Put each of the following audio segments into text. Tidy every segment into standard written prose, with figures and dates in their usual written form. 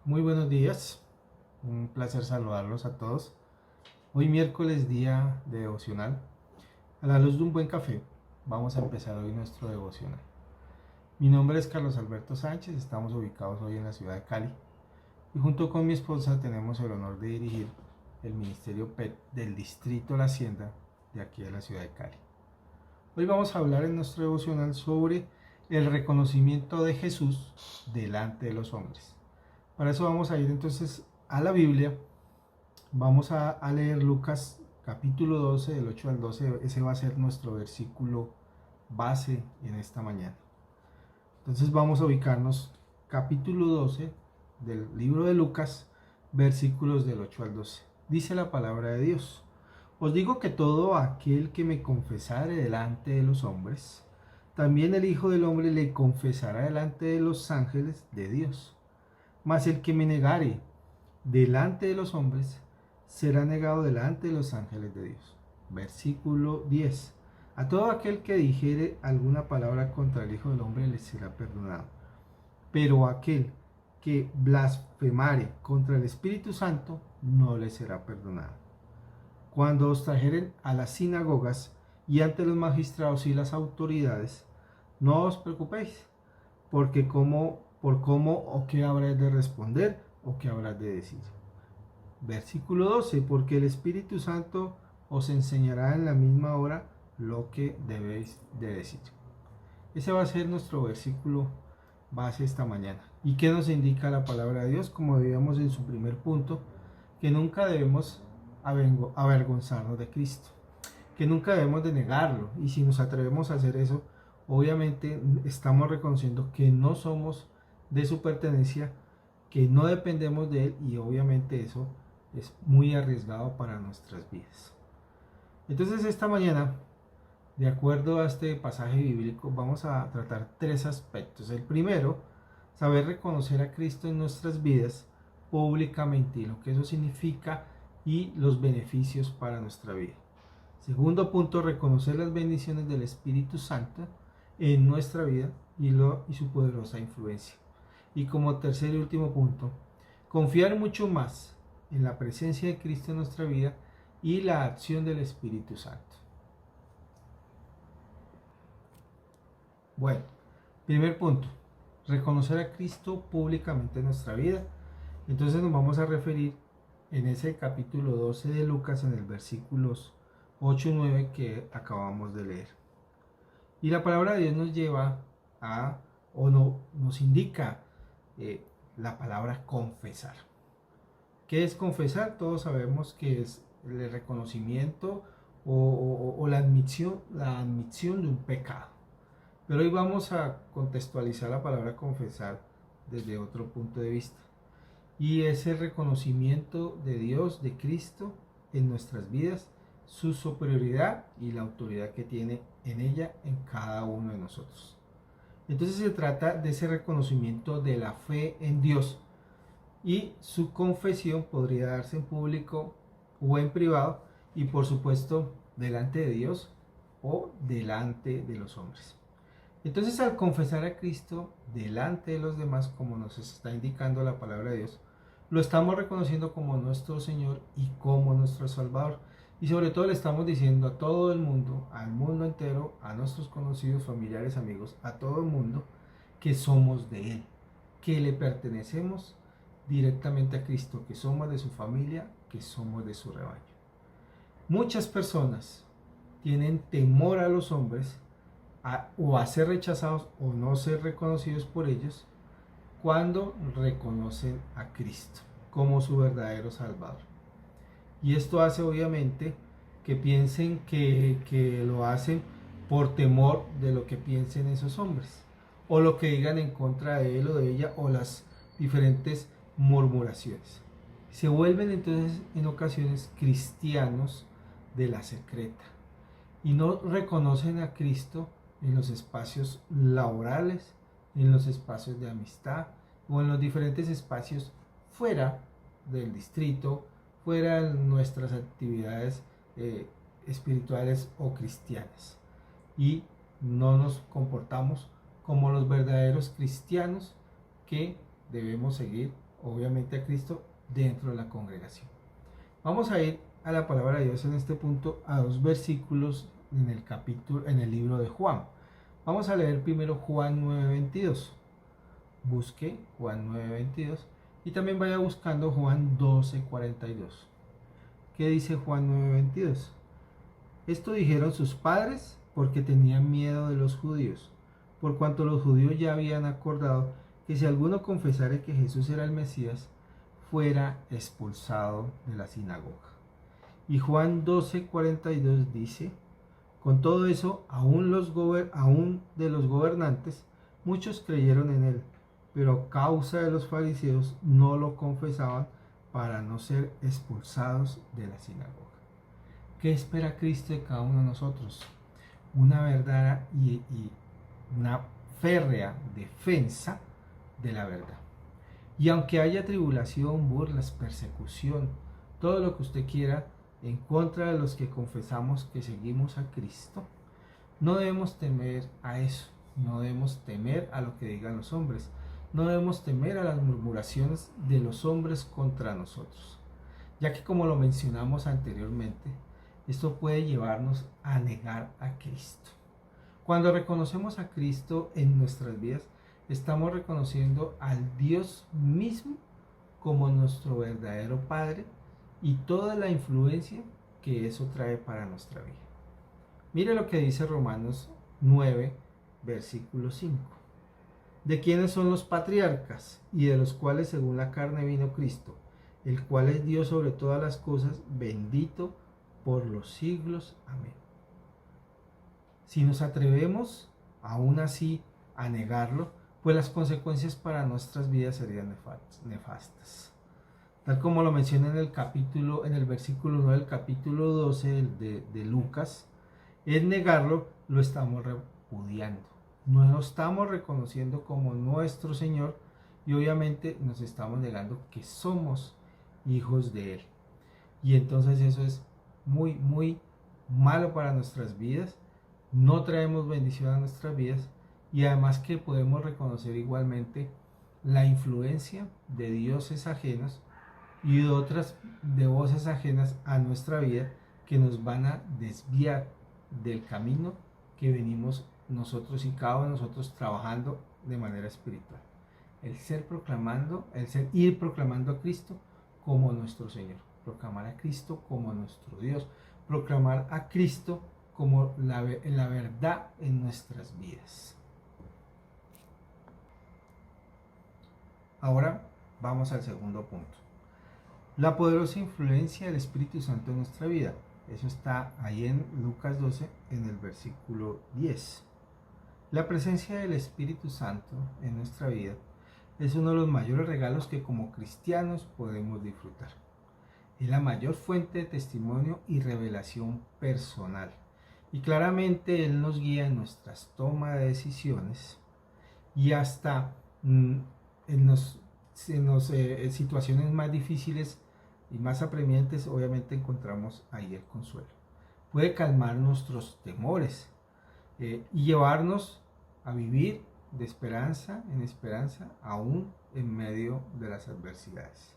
Muy buenos días, un placer saludarlos a todos. Hoy miércoles, día de devocional. A la luz de un buen café, vamos a empezar hoy nuestro devocional. Mi nombre es Carlos Alberto Sánchez, estamos ubicados hoy en la ciudad de Cali y junto con mi esposa tenemos el honor de dirigir el Ministerio PET del Distrito La Hacienda de aquí de la ciudad de Cali. Hoy vamos a hablar en nuestro devocional sobre el reconocimiento de Jesús delante de los hombres. Para eso vamos a ir entonces a la Biblia. Vamos a leer Lucas capítulo 12 del 8 al 12. Ese va a ser nuestro versículo base en esta mañana. Entonces vamos a ubicarnos capítulo 12 del libro de Lucas, versículos del 8 al 12. Dice la palabra de Dios: Os digo que todo aquel que me confesare delante de los hombres, también el Hijo del Hombre le confesará delante de los ángeles de Dios. Mas el que me negare delante de los hombres, será negado delante de los ángeles de Dios. Versículo 10. A todo aquel que dijere alguna palabra contra el Hijo del Hombre le será perdonado. Pero aquel que blasfemare contra el Espíritu Santo no le será perdonado. Cuando os trajeren a las sinagogas y ante los magistrados y las autoridades, no os preocupéis, porque por cómo o qué habrás de responder o qué habrás de decir. Versículo 12, porque el Espíritu Santo os enseñará en la misma hora lo que debéis de decir. Ese va a ser nuestro versículo base esta mañana. ¿Y qué nos indica la palabra de Dios? Como veíamos en su primer punto, que nunca debemos avergonzarnos de Cristo, que nunca debemos de negarlo. Y si nos atrevemos a hacer eso, obviamente estamos reconociendo que no somos de su pertenencia, que no dependemos de Él, y obviamente eso es muy arriesgado para nuestras vidas. Entonces esta mañana, de acuerdo a este pasaje bíblico, vamos a tratar tres aspectos. El primero, saber reconocer a Cristo en nuestras vidas públicamente y lo que eso significa y los beneficios para nuestra vida. Segundo punto, reconocer las bendiciones del Espíritu Santo en nuestra vida y su poderosa influencia. Y como tercer y último punto, confiar mucho más en la presencia de Cristo en nuestra vida y la acción del Espíritu Santo. Bueno, primer punto, reconocer a Cristo públicamente en nuestra vida. Entonces nos vamos a referir en ese capítulo 12 de Lucas, en el versículos 8 y 9 que acabamos de leer. Y la palabra de Dios nos lleva a, o no, nos indica la palabra confesar. ¿Qué es confesar? Todos sabemos que es el reconocimiento o la admisión de un pecado. Pero hoy vamos a contextualizar la palabra confesar desde otro punto de vista. Y es el reconocimiento de Dios, de Cristo en nuestras vidas, su superioridad y la autoridad que tiene en ella, en cada uno de nosotros. Entonces se trata de ese reconocimiento de la fe en Dios, y su confesión podría darse en público o en privado, y por supuesto delante de Dios o delante de los hombres. Entonces, al confesar a Cristo delante de los demás, como nos está indicando la palabra de Dios, lo estamos reconociendo como nuestro Señor y como nuestro Salvador. Y sobre todo le estamos diciendo a todo el mundo, al mundo entero, a nuestros conocidos, familiares, amigos, a todo el mundo, que somos de Él, que le pertenecemos directamente a Cristo, que somos de su familia, que somos de su rebaño. Muchas personas tienen temor a los hombres, o a ser rechazados o no ser reconocidos por ellos cuando reconocen a Cristo como su verdadero Salvador. Y esto hace obviamente que piensen que lo hacen por temor de lo que piensen esos hombres, o lo que digan en contra de él o de ella, o las diferentes murmuraciones. Se vuelven entonces en ocasiones cristianos de la secreta y no reconocen a Cristo en los espacios laborales, en los espacios de amistad o en los diferentes espacios fuera del distrito, fuera de nuestras actividades espirituales o cristianas. Y no nos comportamos como los verdaderos cristianos que debemos seguir obviamente a Cristo dentro de la congregación. Vamos a ir a la palabra de Dios en este punto a dos versículos en el libro de Juan. Vamos a leer primero Juan 9:22. Busque Juan 9:22 y también vaya buscando Juan 12:42. ¿Qué dice Juan 9:22? Esto dijeron sus padres porque tenían miedo de los judíos, por cuanto los judíos ya habían acordado que si alguno confesara que Jesús era el Mesías, fuera expulsado de la sinagoga. Y Juan 12:42 dice, con todo eso, aún de los gobernantes, muchos creyeron en él, pero a causa de los fariseos no lo confesaban para no ser expulsados de la sinagoga. ¿Qué espera Cristo de cada uno de nosotros? Una verdadera y una férrea defensa de la verdad. Y aunque haya tribulación, burlas, persecución, todo lo que usted quiera en contra de los que confesamos que seguimos a Cristo, no debemos temer a eso, no debemos temer a lo que digan los hombres, no debemos temer a las murmuraciones de los hombres contra nosotros, ya que como lo mencionamos anteriormente, esto puede llevarnos a negar a Cristo. Cuando reconocemos a Cristo en nuestras vidas, estamos reconociendo al Dios mismo como nuestro verdadero Padre y toda la influencia que eso trae para nuestra vida. Mire lo que dice Romanos 9, versículo 5. ¿De quiénes son los patriarcas y de los cuales según la carne vino Cristo, el cual es Dios sobre todas las cosas, bendito por los siglos? Amén. Si nos atrevemos aún así a negarlo, pues las consecuencias para nuestras vidas serían nefastas. Tal como lo menciona en el versículo 9 del capítulo 12 de Lucas, el negarlo lo estamos repudiando. No lo estamos reconociendo como nuestro Señor y obviamente nos estamos negando que somos hijos de Él. Y entonces eso es muy, muy malo para nuestras vidas. No traemos bendición a nuestras vidas y además que podemos reconocer igualmente la influencia de dioses ajenos y de voces ajenas a nuestra vida que nos van a desviar del camino que venimos nosotros y cada uno de nosotros trabajando de manera espiritual. El ir proclamando a Cristo como nuestro Señor, proclamar a Cristo como nuestro Dios, proclamar a Cristo como la verdad en nuestras vidas. Ahora vamos al segundo punto. La poderosa influencia del Espíritu Santo en nuestra vida. Eso está ahí en Lucas 12, en el versículo 10. La presencia del Espíritu Santo en nuestra vida es uno de los mayores regalos que como cristianos podemos disfrutar. Es la mayor fuente de testimonio y revelación personal. Y claramente Él nos guía en nuestras tomas de decisiones y hasta en situaciones más difíciles y más apremiantes, obviamente encontramos ahí el consuelo. Puede calmar nuestros temores y llevarnos a vivir de esperanza en esperanza, aún en medio de las adversidades.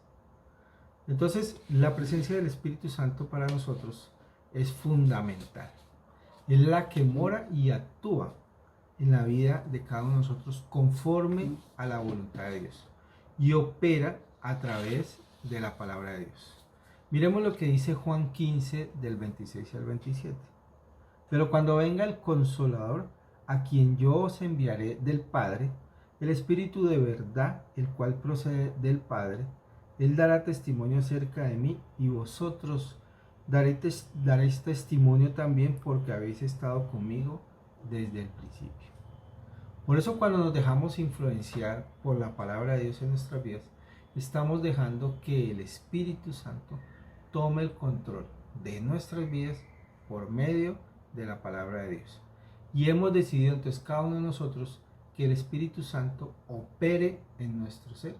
Entonces, la presencia del Espíritu Santo para nosotros es fundamental. Es la que mora y actúa en la vida de cada uno de nosotros conforme a la voluntad de Dios y opera a través de la palabra de Dios. Miremos lo que dice Juan 15 del 26 al 27. Pero cuando venga el Consolador, a quien yo os enviaré del Padre, el Espíritu de verdad, el cual procede del Padre, Él dará testimonio acerca de mí y vosotros daréis testimonio también porque habéis estado conmigo desde el principio. Por eso cuando nos dejamos influenciar por la palabra de Dios en nuestras vidas, estamos dejando que el Espíritu Santo tome el control de nuestras vidas por medio de la palabra de Dios. Y hemos decidido entonces cada uno de nosotros que el Espíritu Santo opere en nuestro ser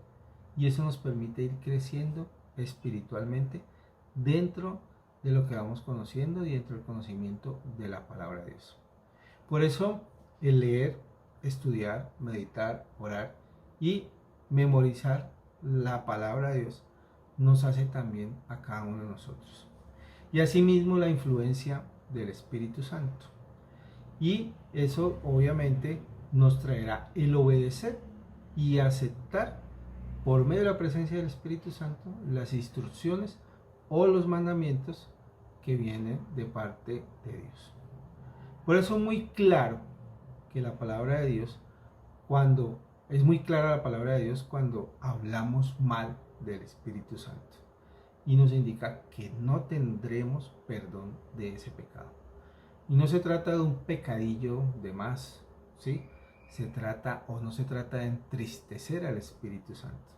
y eso nos permite ir creciendo espiritualmente dentro de lo que vamos conociendo y dentro del conocimiento de la palabra de Dios. Por eso el leer, estudiar, meditar, orar y memorizar la palabra de Dios nos hace también a cada uno de nosotros. Y asimismo la influencia del Espíritu Santo. Y eso obviamente nos traerá el obedecer y aceptar por medio de la presencia del Espíritu Santo las instrucciones o los mandamientos que vienen de parte de Dios. Por eso es muy claro que la palabra de Dios, cuando es muy clara la palabra de Dios cuando hablamos mal del Espíritu Santo y nos indica que no tendremos perdón de ese pecado. Y no se trata de un pecadillo de más, ¿sí? No se trata de entristecer al Espíritu Santo,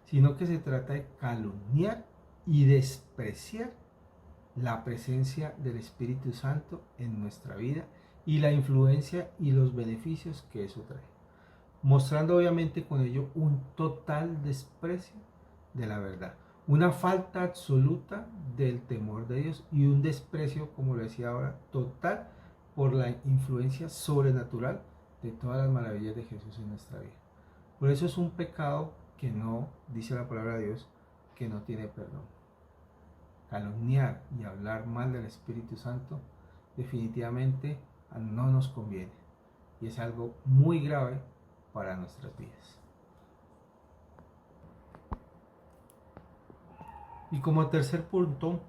sino que se trata de calumniar y despreciar la presencia del Espíritu Santo en nuestra vida y la influencia y los beneficios que eso trae, mostrando obviamente con ello un total desprecio de la verdad, una falta absoluta del temor de Dios y un desprecio, como lo decía ahora, total por la influencia sobrenatural de todas las maravillas de Jesús en nuestra vida. Por eso es un pecado que no, dice la palabra de Dios, que no tiene perdón. Calumniar y hablar mal del Espíritu Santo definitivamente no nos conviene y es algo muy grave para nuestras vidas. Y como tercer punto,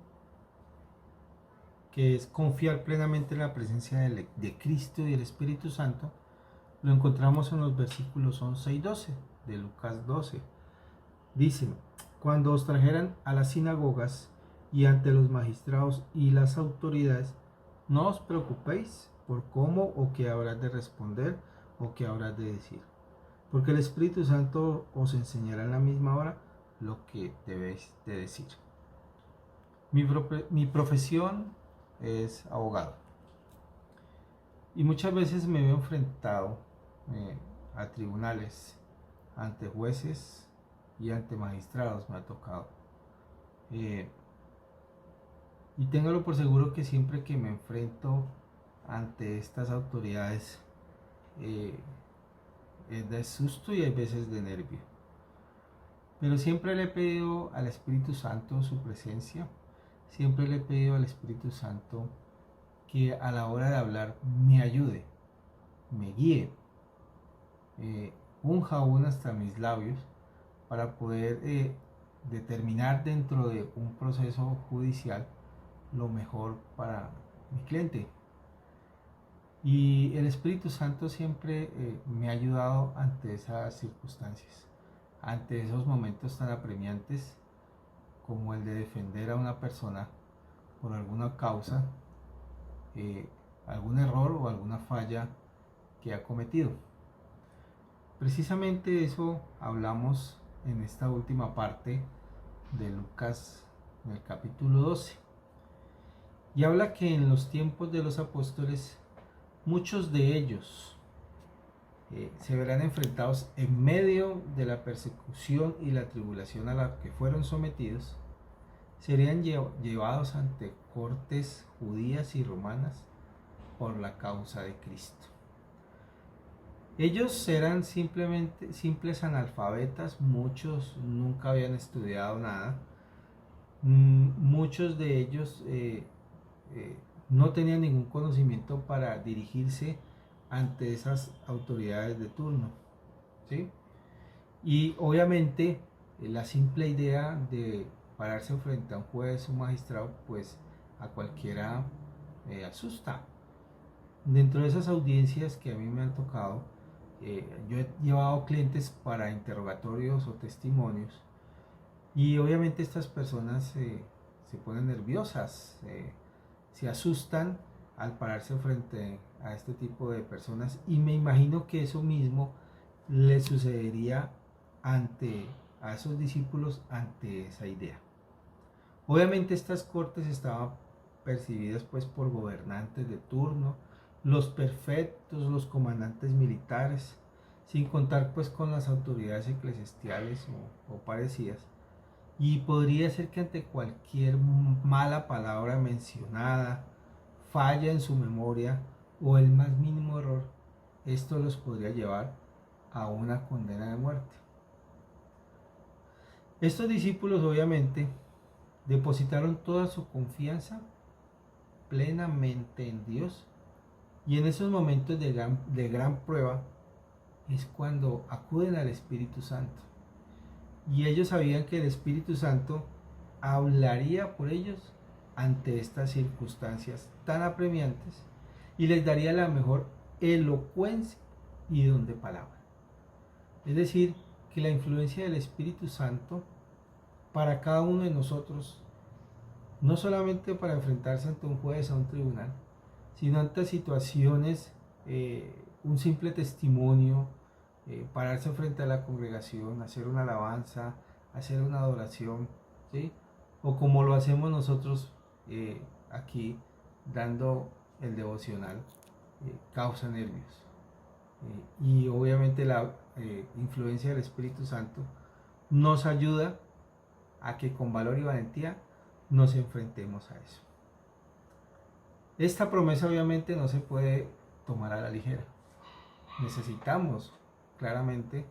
que es confiar plenamente en la presencia de Cristo y del Espíritu Santo, lo encontramos en los versículos 11 y 12 de Lucas 12. Dice: cuando os trajeran a las sinagogas y ante los magistrados y las autoridades, no os preocupéis por cómo o qué habrás de responder o qué habrás de decir, porque el Espíritu Santo os enseñará en la misma hora lo que debéis de decir. Mi profesión es abogado y muchas veces me veo enfrentado a tribunales, ante jueces y ante magistrados me ha tocado. Y téngalo por seguro que siempre que me enfrento ante estas autoridades es de susto y hay veces de nervio. Pero siempre le he pedido al Espíritu Santo su presencia, siempre le he pedido al Espíritu Santo que a la hora de hablar me ayude, me guíe, unja aún hasta mis labios para poder determinar dentro de un proceso judicial lo mejor para mi cliente. Y el Espíritu Santo siempre me ha ayudado ante esas circunstancias, ante esos momentos tan apremiantes como el de defender a una persona por alguna causa, algún error o alguna falla que ha cometido. Precisamente de eso hablamos en esta última parte de Lucas, en el capítulo 12. Y habla que en los tiempos de los apóstoles, muchos de ellos se verán enfrentados en medio de la persecución y la tribulación a la que fueron sometidos, serían llevados ante cortes judías y romanas por la causa de Cristo. Ellos eran simplemente simples analfabetas, muchos nunca habían estudiado nada, muchos de ellos no tenían ningún conocimiento para dirigirse ante esas autoridades de turno, ¿sí? Y obviamente la simple idea de pararse frente a un juez o un magistrado, pues a cualquiera asusta. Dentro de esas audiencias que a mí me han tocado, yo he llevado clientes para interrogatorios o testimonios y obviamente estas personas se ponen nerviosas, se asustan al pararse frente a este tipo de personas y me imagino que eso mismo le sucedería a esos discípulos ante esa idea. Obviamente estas cortes estaban percibidas pues por gobernantes de turno, los prefectos, los comandantes militares, sin contar pues con las autoridades eclesiásticas o parecidas. Y podría ser que ante cualquier mala palabra mencionada, falla en su memoria o el más mínimo error, esto los podría llevar a una condena de muerte. Estos discípulos obviamente depositaron toda su confianza plenamente en Dios, y en esos momentos de gran prueba es cuando acuden al Espíritu Santo. Y ellos sabían que el Espíritu Santo hablaría por ellos ante estas circunstancias tan apremiantes y les daría la mejor elocuencia y don de palabra. Es decir, que la influencia del Espíritu Santo para cada uno de nosotros, no solamente para enfrentarse ante un juez o un tribunal, sino ante situaciones, un simple testimonio, pararse frente a la congregación, hacer una alabanza, hacer una adoración, ¿sí? O como lo hacemos nosotros aquí, dando el devocional, causa nervios. Y obviamente la influencia del Espíritu Santo nos ayuda a que con valor y valentía nos enfrentemos a eso. Esta promesa obviamente no se puede tomar a la ligera. Necesitamos claramente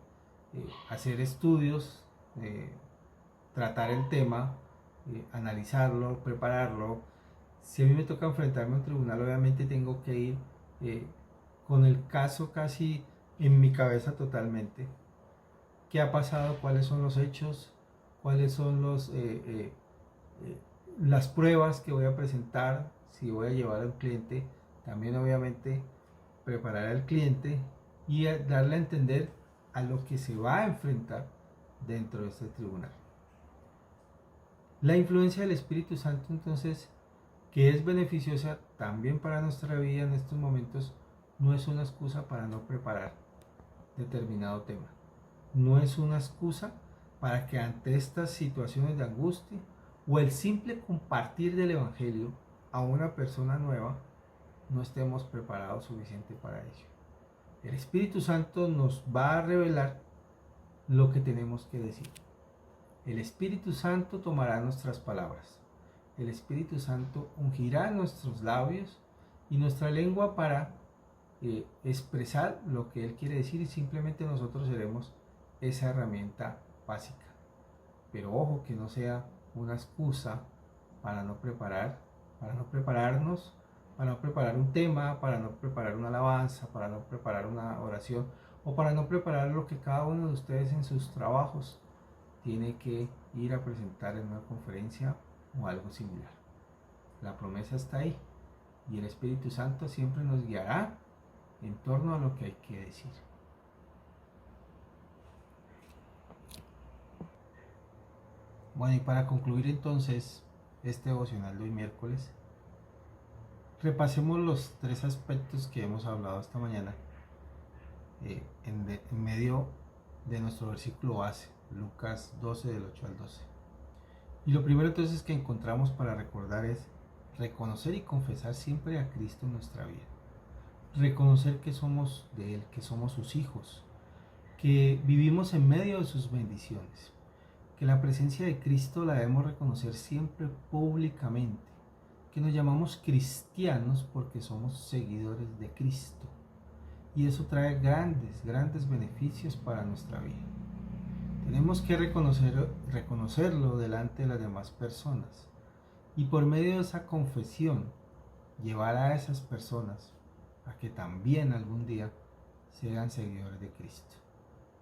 hacer estudios, tratar el tema, analizarlo, prepararlo. Si a mí me toca enfrentarme a un tribunal, obviamente tengo que ir con el caso casi en mi cabeza totalmente. ¿Qué ha pasado? ¿Cuáles son los hechos? ¿Cuáles son las pruebas que voy a presentar? Si voy a llevar al cliente, también obviamente preparar al cliente y darle a entender a lo que se va a enfrentar dentro de este tribunal. La influencia del Espíritu Santo, entonces, que es beneficiosa también para nuestra vida en estos momentos, no es una excusa para no preparar determinado tema. No es una excusa para que ante estas situaciones de angustia o el simple compartir del Evangelio a una persona nueva, no estemos preparados suficiente para ello. El Espíritu Santo nos va a revelar lo que tenemos que decir. El Espíritu Santo tomará nuestras palabras. El Espíritu Santo ungirá nuestros labios y nuestra lengua para expresar lo que Él quiere decir, y simplemente nosotros seremos esa herramienta básica. Pero ojo, que no sea una excusa para no prepararnos, para no preparar un tema, para no preparar una alabanza, para no preparar una oración, o para no preparar lo que cada uno de ustedes en sus trabajos tiene que ir a presentar en una conferencia o algo similar. La promesa está ahí y el Espíritu Santo siempre nos guiará en torno a lo que hay que decir. Bueno, y para concluir entonces este devocional de hoy miércoles, repasemos los 3 aspectos que hemos hablado esta mañana en medio de nuestro versículo base, Lucas 12 del 8 al 12. Y lo primero entonces que encontramos para recordar es reconocer y confesar siempre a Cristo en nuestra vida. Reconocer que somos de Él, que somos sus hijos, que vivimos en medio de sus bendiciones, que la presencia de Cristo la debemos reconocer siempre públicamente, que nos llamamos cristianos porque somos seguidores de Cristo. Y eso trae grandes beneficios para nuestra vida. Tenemos que reconocerlo delante de las demás personas y por medio de esa confesión llevar a esas personas a que también algún día sean seguidores de Cristo.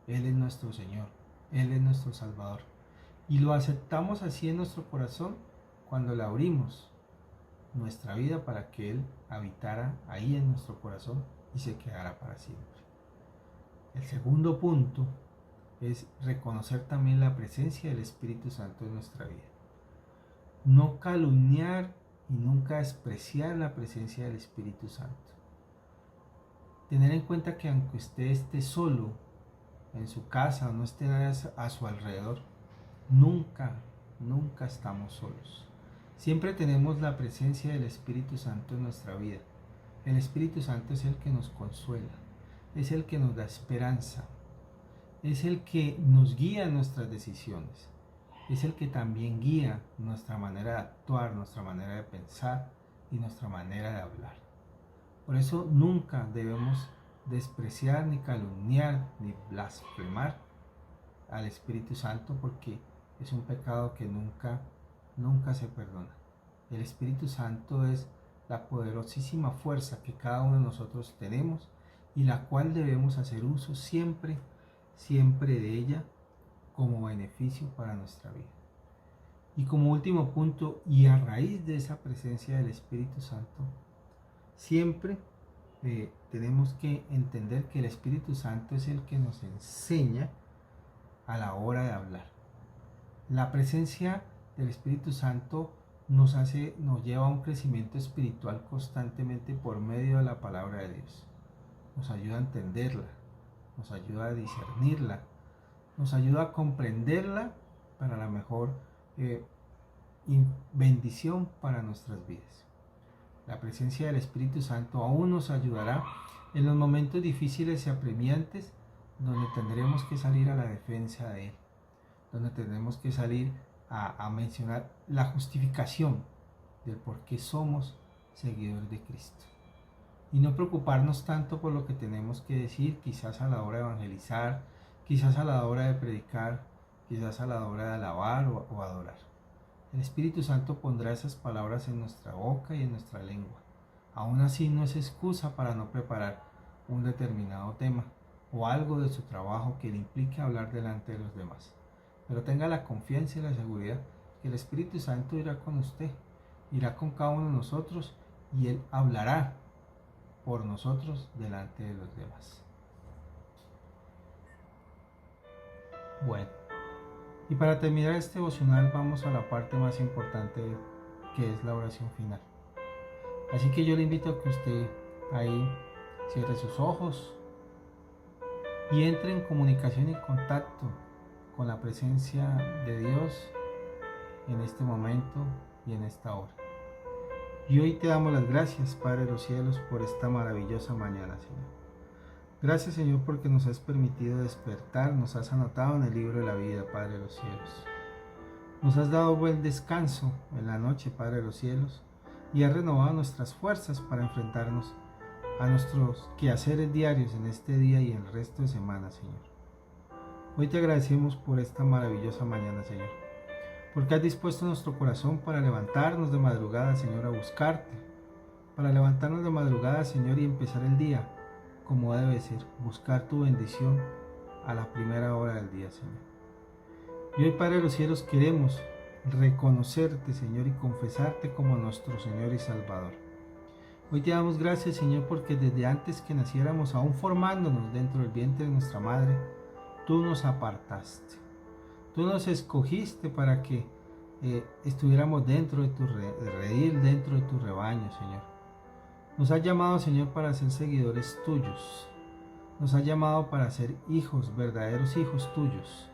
Él es nuestro Señor, Él es nuestro Salvador. Y lo aceptamos así en nuestro corazón cuando le abrimos nuestra vida para que Él habitara ahí en nuestro corazón y se quedara para siempre. El segundo punto es reconocer también la presencia del Espíritu Santo en nuestra vida. No calumniar y nunca despreciar la presencia del Espíritu Santo. Tener en cuenta que aunque usted esté solo en su casa o no esté nadie a su alrededor, nunca estamos solos. Siempre tenemos la presencia del Espíritu Santo en nuestra vida. El Espíritu Santo es el que nos consuela, es el que nos da esperanza, es el que nos guía en nuestras decisiones, es el que también guía nuestra manera de actuar, nuestra manera de pensar y nuestra manera de hablar. Por eso nunca debemos despreciar, ni calumniar, ni blasfemar al Espíritu Santo, porque es un pecado que nunca se perdona. El Espíritu Santo es la poderosísima fuerza que cada uno de nosotros tenemos y la cual debemos hacer uso siempre de ella como beneficio para nuestra vida. Y como último punto, y a raíz de esa presencia del Espíritu Santo, siempre tenemos que entender que el Espíritu Santo es el que nos enseña a la hora de hablar. La presencia del Espíritu Santo nos lleva a un crecimiento espiritual constantemente por medio de la palabra de Dios. Nos ayuda a entenderla, nos ayuda a discernirla, nos ayuda a comprenderla para la mejor bendición para nuestras vidas. La presencia del Espíritu Santo aún nos ayudará en los momentos difíciles y apremiantes, donde tendremos que salir a la defensa de Él, donde tendremos que salir a mencionar la justificación del por qué somos seguidores de Cristo. Y no preocuparnos tanto por lo que tenemos que decir, quizás a la hora de evangelizar, quizás a la hora de predicar, quizás a la hora de alabar o adorar. El Espíritu Santo pondrá esas palabras en nuestra boca y en nuestra lengua. Aún así no es excusa para no preparar un determinado tema o algo de su trabajo que le implique hablar delante de los demás. Pero tenga la confianza y la seguridad que el Espíritu Santo irá con usted, irá con cada uno de nosotros y Él hablará por nosotros delante de los demás. Bueno, y para terminar este devocional vamos a la parte más importante, que es la oración final. Así que yo le invito a que usted ahí cierre sus ojos y entre en comunicación y contacto con la presencia de Dios en este momento y en esta hora. Y hoy te damos las gracias, Padre de los cielos, por esta maravillosa mañana, Señor. Gracias, Señor, porque nos has permitido despertar, nos has anotado en el libro de la vida, Padre de los cielos. Nos has dado buen descanso en la noche, Padre de los cielos, y has renovado nuestras fuerzas para enfrentarnos a nuestros quehaceres diarios en este día y el resto de semana, Señor. Hoy te agradecemos por esta maravillosa mañana, Señor, porque has dispuesto nuestro corazón para levantarnos de madrugada, Señor, a buscarte, para levantarnos de madrugada, Señor, y empezar el día como debe ser, buscar tu bendición a la primera hora del día, Señor. Y hoy, Padre de los cielos, queremos reconocerte, Señor, y confesarte como nuestro Señor y Salvador. Hoy te damos gracias, Señor, porque desde antes que naciéramos, aún formándonos dentro del vientre de nuestra madre, tú nos apartaste. Tú nos escogiste para que estuviéramos dentro de tu redil, dentro de tu rebaño, Señor. Nos has llamado, Señor, para ser seguidores tuyos. Nos has llamado para ser hijos, verdaderos hijos tuyos.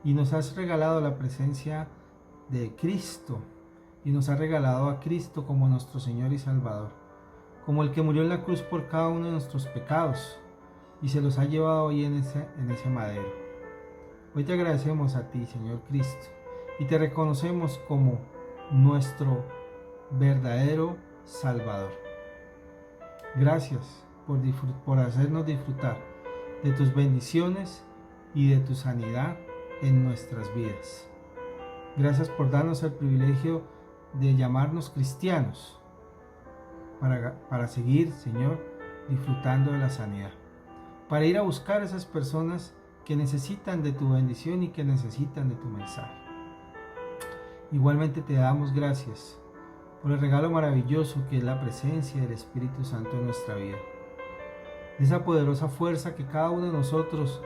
Y nos has regalado la presencia de Cristo. Y nos has regalado a Cristo como nuestro Señor y Salvador. Como el que murió en la cruz por cada uno de nuestros pecados. Y se los ha llevado hoy en ese madero. Hoy te agradecemos a ti, Señor Cristo. Y te reconocemos como nuestro verdadero Salvador. Gracias por hacernos disfrutar de tus bendiciones y de tu sanidad en nuestras vidas. Gracias por darnos el privilegio de llamarnos cristianos para seguir, Señor, disfrutando de la sanidad. Para ir a buscar a esas personas que necesitan de tu bendición y que necesitan de tu mensaje. Igualmente te damos gracias por el regalo maravilloso que es la presencia del Espíritu Santo en nuestra vida. Esa poderosa fuerza que cada uno de nosotros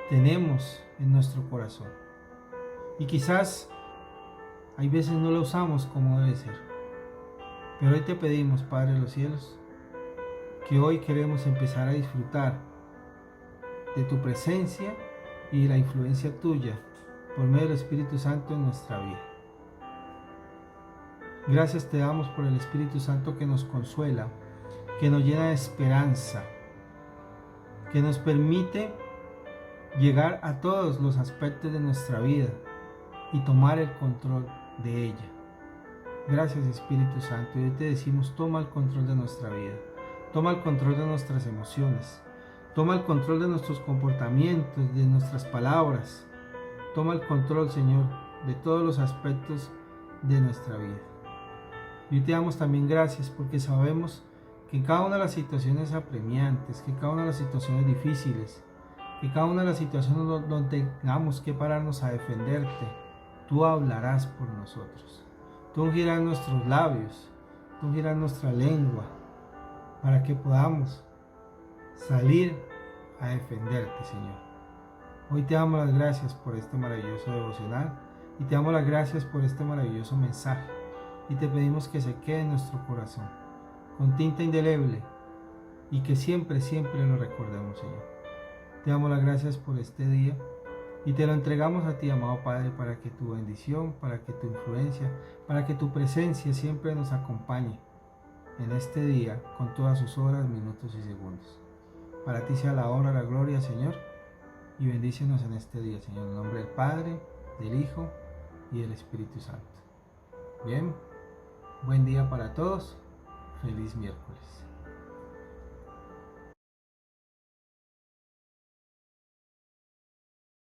tenemos en nuestro corazón. Y quizás hay veces no la usamos como debe ser. Pero hoy te pedimos, Padre de los cielos, que hoy queremos empezar a disfrutar de tu presencia y la influencia tuya por medio del Espíritu Santo en nuestra vida. Gracias te damos por el Espíritu Santo que nos consuela, que nos llena de esperanza, que nos permite llegar a todos los aspectos de nuestra vida y tomar el control de ella. Gracias, Espíritu Santo, y hoy te decimos, toma el control de nuestra vida, toma el control de nuestras emociones, toma el control de nuestros comportamientos, de nuestras palabras, toma el control, Señor, de todos los aspectos de nuestra vida. Y te damos también gracias porque sabemos que en cada una de las situaciones apremiantes, que en cada una de las situaciones difíciles, que en cada una de las situaciones donde tengamos que pararnos a defenderte, tú hablarás por nosotros. Tú ungirás nuestros labios, tú ungirás nuestra lengua, para que podamos salir a defenderte, Señor. Hoy te damos las gracias por este maravilloso devocional y te damos las gracias por este maravilloso mensaje y te pedimos que se quede en nuestro corazón con tinta indeleble y que siempre, siempre lo recordemos, Señor. Te damos las gracias por este día y te lo entregamos a ti, amado Padre, para que tu bendición, para que tu influencia, para que tu presencia siempre nos acompañe en este día con todas sus horas, minutos y segundos. Para ti sea la honra, la gloria, Señor, y bendícenos en este día, Señor, en el nombre del Padre, del Hijo y del Espíritu Santo. Bien, buen día para todos, feliz miércoles.